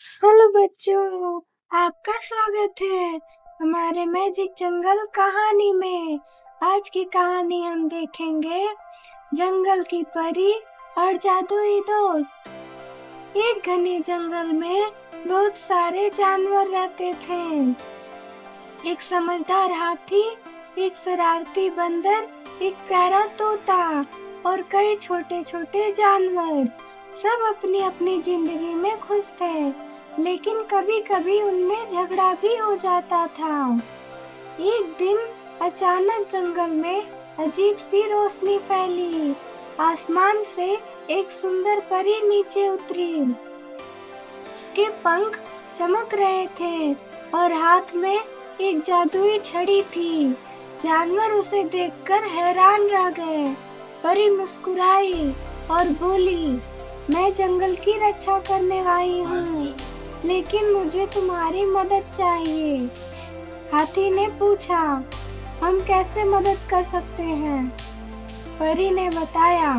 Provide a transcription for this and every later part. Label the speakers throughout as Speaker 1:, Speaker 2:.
Speaker 1: Hello बच्चों, आपका स्वागत है हमारे मैजिक जंगल कहानी में। आज की कहानी हम देखेंगे जंगल की परी और जादुई दोस्त। एक घने जंगल में बहुत सारे जानवर रहते थे। एक समझदार हाथी, एक शरारती बंदर, एक प्यारा तोता और कई छोटे छोटे जानवर। सब अपनी अपनी जिंदगी में खुश थे, लेकिन कभी कभी उनमें झगड़ा भी हो जाता था। एक दिन अचानक जंगल में अजीब सी रोशनी फैली। आसमान से एक सुंदर परी नीचे उतरी। उसके पंख चमक रहे थे और हाथ में एक जादुई छड़ी थी। जानवर उसे देखकर हैरान रह गए। परी मुस्कुराई और बोली, मैं जंगल की रक्षा करने आई हूँ, लेकिन मुझे तुम्हारी मदद चाहिए। हाथी ने पूछा, हम कैसे मदद कर सकते हैं? परी ने बताया,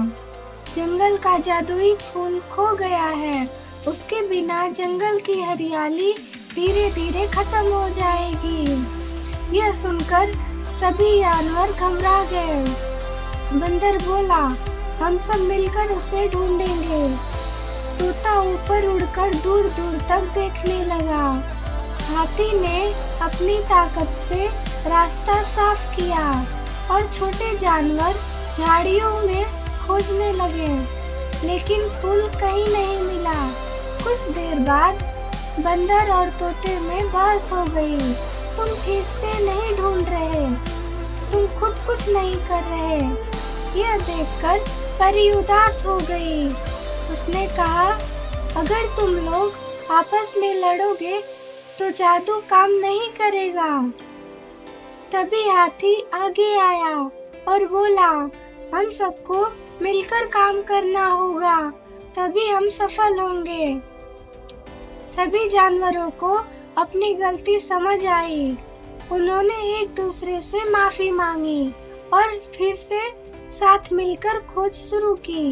Speaker 1: जंगल का जादुई फूल खो गया है। उसके बिना जंगल की हरियाली धीरे धीरे खत्म हो जाएगी। यह सुनकर सभी जानवर घबरा गए। बंदर बोला, हम सब मिलकर उसे ढूंढेंगे। तोता ऊपर उड़कर दूर दूर तक देखने लगा। हाथी ने अपनी ताकत से रास्ता साफ किया और छोटे जानवर झाड़ियों में खोजने लगे, लेकिन फूल कहीं नहीं मिला। कुछ देर बाद बंदर और तोते में बहस हो गई। तुम ठीक से नहीं ढूंढ रहे, तुम खुद कुछ नहीं कर रहे। यह देखकर परी उदास हो गई। उसने कहा, अगर तुम लोग आपस में लड़ोगे तो जादू काम नहीं करेगा। तभी हाथी आगे आया और बोला, हम सबको मिलकर काम करना होगा, तभी हम सफल होंगे। सभी जानवरों को अपनी गलती समझ आई। उन्होंने एक दूसरे से माफी मांगी और फिर से साथ मिलकर खोज शुरू की।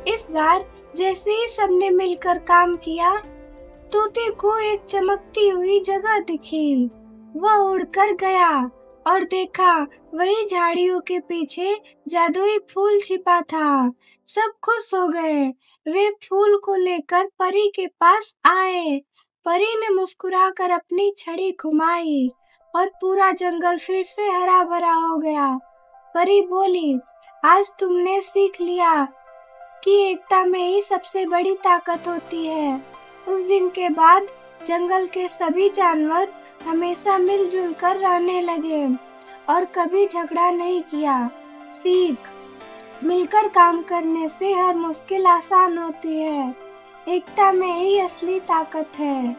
Speaker 1: इस बार जैसे ही सबने मिलकर काम किया, तोते को एक चमकती हुई जगह दिखी। वह उड़कर गया और देखा वही झाड़ियों के पीछे जादुई फूल छिपा था। सब खुश हो गए। वे फूल को लेकर परी के पास आए। परी ने मुस्कुराकर अपनी छड़ी घुमाई और पूरा जंगल फिर से हरा भरा हो गया। परी बोली, आज तुमने सीख लिया कि एकता में ही सबसे बड़ी ताकत होती है। उस दिन के बाद जंगल के सभी जानवर हमेशा मिलजुल कर रहने लगे और कभी झगड़ा नहीं किया। सीख, मिलकर काम करने से हर मुश्किल आसान होती है। एकता में ही असली ताकत है।